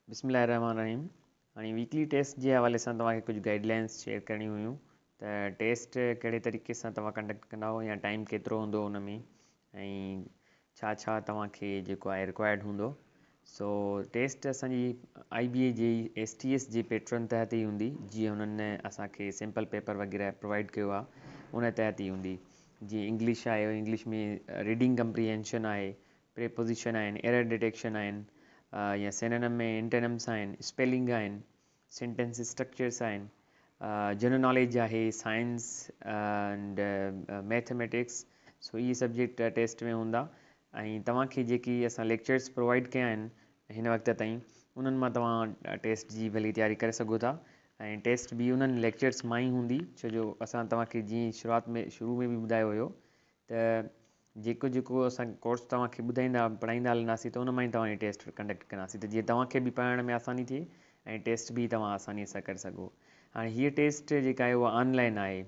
बिस्मिल्लाहिर्रहमानिर्रहीम। हाणे weekly taste जे हवाले सां तव्हांखे कुझु गाइडलाइंस शेयर करणियूं हुयूं त टेस्ट कहिड़े तरीक़े सां तव्हां कंडक्ट कंदा या टाइम केतिरो हूंदो उन में ऐं छा छा तव्हांखे जेको आहे रिक्वायर्ड हूंदो। सो टेस्ट असांजी IBA जी STS जे पैटर्न तहत ई हूंदी, जीअं हुननि असांखे सैम्पल पेपर वग़ैरह प्रोवाइड कयो आहे उन तहत ई हूंदी। जीअं इंग्लिश आहे, इंग्लिश में रीडिंग कंप्रीहेंशन आहे, प्रेपोजिशन आहिनि, एरर डिटेक्शन आहिनि, या सिनोनिम में एंटोनिम्स आहिनि, स्पेलिंग आहिनि, सेंटेंस स्ट्रक्चर्स आहिनि, जनरल नॉलेज आहे, साइंस एंड मैथमेटिक्स। सो इहे सब्जेक्ट टेस्ट में हूंदा ऐं तव्हांखे जेकी असां लेक्चर्स प्रोवाइड कया आहिनि हिन वक़्त ताईं उन्हनि मां तव्हां टेस्ट जी भली तयारी करे सघो था। ऐं टेस्ट बि उन्हनि लेक्चर्स मां ई हूंदी, छो जो असां तव्हांखे जीअं शुरू में बि ॿुधायो हुयो त जेको जेको असां कोर्स तव्हांखे ॿुधाईंदा पढ़ाईंदा हलंदासीं त उन मां ई तव्हांजी टेस्ट कंडक्ट कंदासीं, त जीअं तव्हांखे बि पढ़ण में आसानी थिए ऐं टेस्ट बि तव्हां आसानीअ सां करे सघो। हाणे हीअ टेस्ट जेका आहे उहा ऑनलाइन आहे।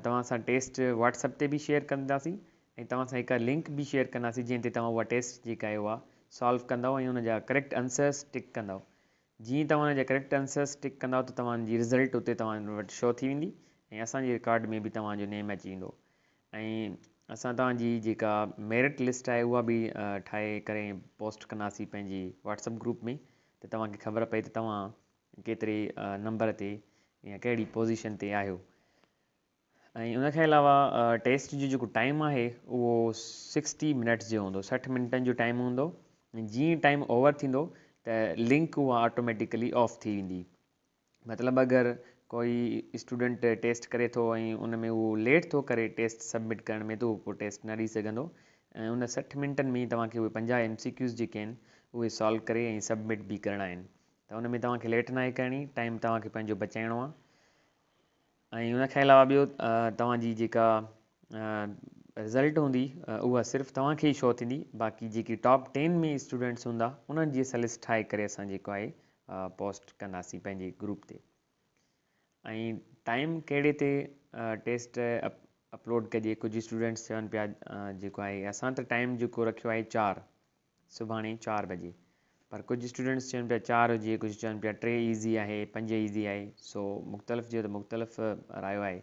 तव्हां सां टेस्ट व्हाट्सएप ते बि शेयर कंदासीं ऐं तव्हां सां हिकु लिंक बि शेयर कंदासीं जंहिं ते तव्हां उहा टेस्ट जेका आहे उहा सॉल्व कंदव ऐं हुन जा करेक्ट आंसर्स टिक कंदव। जीअं तव्हां हुन जा करेक्ट आंसर्स टिक कंदव त तव्हांजी रिज़ल्ट उते तव्हां वटि शो थी वेंदी ऐं असांजे रिकॉर्ड में बि तव्हांजो नेम अची वेंदो। ऐं असां तव्हांजी जेका मेरिट लिस्ट आहे उहा बि ठाहे करे पोस्ट कंदासीं पंहिंजी व्हाट्सएप ग्रुप में, त तव्हांखे ख़बर पए त तव्हां केतिरे नंबर ते या कहिड़ी पोज़ीशन ते आहियो। ऐं उनखे अलावा टेस्ट जो जेको टाइम आहे उहो 60 मिनट्स जो हूंदो, 60 मिंटनि जो टाइम हूंदो। जीअं टाइम ओवर थींदो त लिंक उहा ऑटोमेटिकली ऑफ थी वेंदी। मतिलबु अगरि कोई स्टूडेंट टेस्ट करे थो ऐं उन में उहो लेट थो करे टेस्ट सबमिट करण में, त उहो पोइ टेस्ट न ॾेई सघंदो। ऐं उन 60 मिंटनि में तव्हांखे उहे 50 MCQs जेके आहिनि उहे सॉल्व करे ऐं सबमिट बि करणा आहिनि, त उन में तव्हांखे लेट नाहे करणी, टाइम तव्हांखे पंहिंजो बचाइणो आहे। ऐं उनखे अलावा ॿियो तव्हांजी जेका रिज़ल्ट हूंदी उहा सिर्फ़ु तव्हांखे ई शो थींदी, बाक़ी जेकी टॉप 10 में स्टूडेंट्स हूंदा उन्हनि जी असां लिस्ट ठाहे करे असां जेको आहे पोस्ट कंदासीं पंहिंजे ग्रुप ते। ऐं टाइम कहिड़े ते टेस्ट अपलोड कजे, कुझु स्टूडेंट्स चवनि पिया जेको आहे असां त टाइम जेको रखियो आहे 4 सुभाणे 4 बजे, पर कुझु स्टूडेंट्स चवनि पिया 4 हुजे, कुझु चवनि पिया 3 ईज़ी आहे, 5 ईज़ी आहे। सो मुख़्तलिफ़ जो त मुख़्तलिफ़ रायो आहे,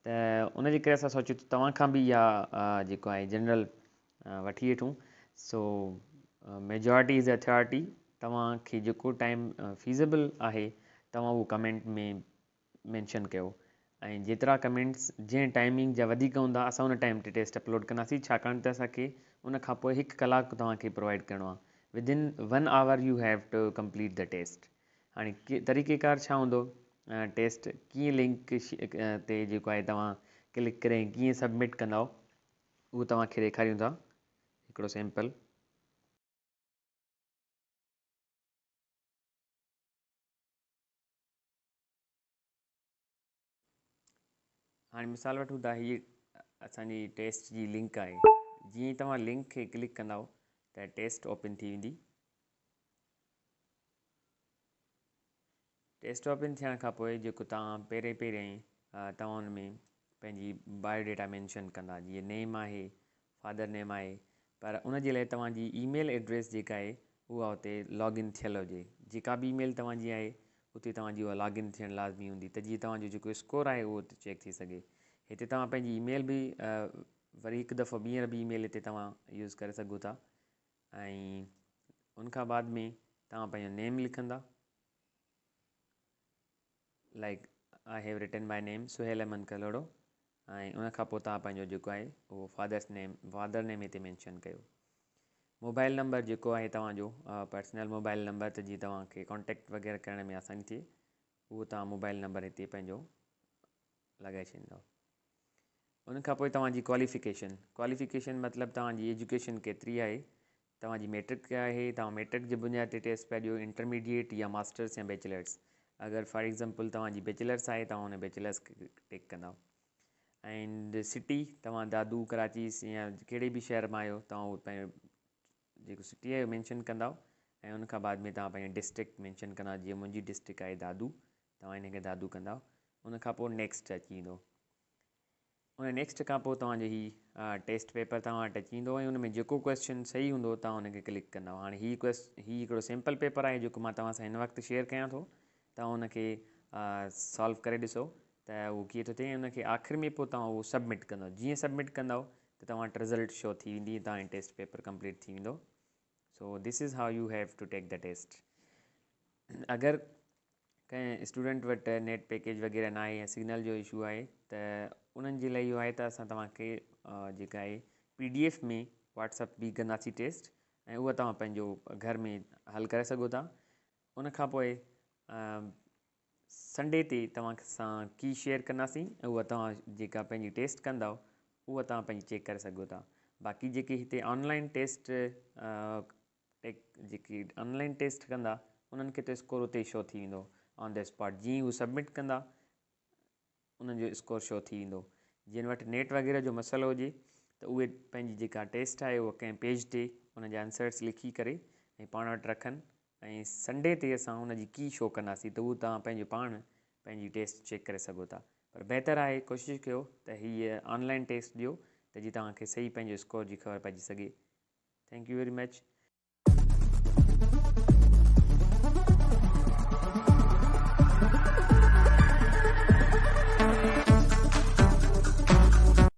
त उनजे करे असां सोचियो त तव्हां खां बि इहा जेको आहे जनरल वठी वठूं। सो मेजॉरिटी इज़ अथॉरिटी। तव्हांखे जेको टाइम फीज़ेबल आहे तव्हां उहो कमेंट में मैंशन कयो ऐं जेतिरा कमेंट्स जंहिं टाइमिंग जा वधीक हूंदा असां उन टाइम ते टेस्ट अपलोड कंदासीं, छाकाणि त असांखे उन खां पोइ 1 कलाकु तव्हांखे प्रोवाइड करिणो आहे। Within 1 hour you have to complete the test. हाणे तरीक़ेकार छा हूंदो, टेस्ट कीअं लिंक ते जेको आहे तव्हां क्लिक करे कीअं सबमिट कंदव उहो तव्हांखे ॾेखारियूं था हिकिड़ो सैंपल। हाणे मिसाल वठूं था, हीअ असांजी टेस्ट जी लिंक आहे। जीअं तव्हां लिंक खे क्लिक कंदव त टेस्ट ओपन थी वेंदी। टेस्ट ओपन थियण खां पोइ जेको तव्हां पहिरें तव्हां हुन में पंहिंजी बायोडेटा मैंशन कंदा, जीअं नेम आहे, फादर नेम आहे, पर उनजे लाइ तव्हांजी ईमेल एड्रेस जेका आहे उहा उते लॉगिन थियल हुजे। जेका बि ईमेल तव्हांजी आहे उते तव्हांजी उहा लॉगिन थियणु लाज़मी हूंदी, त जीअं तव्हांजो जेको स्कोर आहे उहो उते चेक थी सघे। हिते तव्हां पंहिंजी ईमेल बि वरी हिकु दफ़ो ॿीहर बि ईमेल हिते तव्हां यूज़ करे सघो था। ऐं उनखां बाद में तव्हां पंहिंजो नेम लिखंदा, like I have written my name Suhail Ahmed Kalhoro, ऐं उनखां पोइ तव्हां पंहिंजो जेको आहे उहो फादर नेम हिते मैंशन कयो। मोबाइल नंबर जेको आहे तव्हांजो पर्सनल मोबाइल नंबर, त जीअं तव्हांखे कॉन्टेक्ट वग़ैरह करण में आसानी थिए उहो तव्हां मोबाइल नंबर हिते पंहिंजो लॻाए छॾींदव। उनखां पोइ तव्हांजी क्वालिफ़िकेशन मतिलबु तव्हांजी एजुकेशन केतिरी आहे, तव्हांजी मैट्रिक आहे, तव्हां मैट्रिक जे बुनियाद ते टेस्ट पिया ॾियो, इंटरमीडिएट या मास्टर्स या बैचलर्स। अगरि फॉर एग्ज़ाम्पल तव्हांजी बैचलर्स आहे तव्हां हुन बैचलर्स खे टिक कंदव। एंड सिटी तव्हां दादू, कराची या कहिड़े बि शहर मां आहियो तव्हां उहो पंहिंजो जेको सिटी आहे मैंशन कंदव। ऐं उनखां बाद में तव्हां पंहिंजो डिस्ट्रिक्ट मैंशन कंदा, जीअं मुंहिंजी डिस्ट्रिक्ट आहे दादू, तव्हां हिनखे दादू कंदव। उनखां पोइ नेक्स्ट अची वेंदो। उन नेक्स्ट खां पोइ तव्हांजो ही टेस्ट पेपर तव्हां वटि अची वेंदो ऐं उन में जेको क्वेश्चन सही हूंदो तव्हां उनखे क्लिक कंदव। हाणे ही हिकिड़ो सिंपल पेपर आहे जेको मां तव्हां सां हिन वक़्तु शेयर कयां थो। तव्हां उनखे सॉल्व करे ॾिसो त उहो कीअं थो थिए। उनखे आख़िर में पोइ तव्हां उहो सबमिट कंदव। जीअं सबमिट कंदव त तव्हां वटि रिज़ल्ट शो थी वेंदी, तव्हांजो टेस्ट पेपर कंप्लीट थी वेंदो। So this is how you have to take the test. अगरि कंहिं स्टूडेंट वटि नेट पैकेज वग़ैरह न आहे या सिग्नल जो इशू आहे त उन्हनि जे लाइ इहो आहे त असां तव्हांखे जेका आहे PDF में व्हाट्सअप बि कंदासीं टेस्ट, ऐं उहा तव्हां पंहिंजो घर में हल करे सघो था। उनखां पोइ संडे ते तव्हां सां की शेयर कंदासीं ऐं उहा तव्हां जेका पंहिंजी टेस्ट कंदव उहा तव्हां पंहिंजी चेक करे सघो था। बाक़ी जेके हिते ऑनलाइन टेस्ट जेकी ऑनलाइन टेस्ट कंदा उन्हनि खे त स्कोर उते शो थी वेंदो ऑन द स्पॉट। जीअं हू सबमिट कंदा उन्हनि जो स्कोर शो थी वेंदो। जिन वटि नेट वग़ैरह जो मसइलो हुजे त उहे पंहिंजी जेका टेस्ट आहे उहा कंहिं पेज ते उन जा आंसर्स लिखी करे ऐं पाण वटि रखनि, ऐं संडे ते असां उनजी की शो कंदासीं त उहो तव्हां पंहिंजो पाण पंहिंजी टेस्ट चेक करे सघो था। पर बहितरु आहे कोशिशि कयो त हीअ ऑनलाइन टेस्ट ॾियो त जीअं तव्हांखे सही पंहिंजो स्कोर जी ख़बर पइजी सघे। Thank U very much.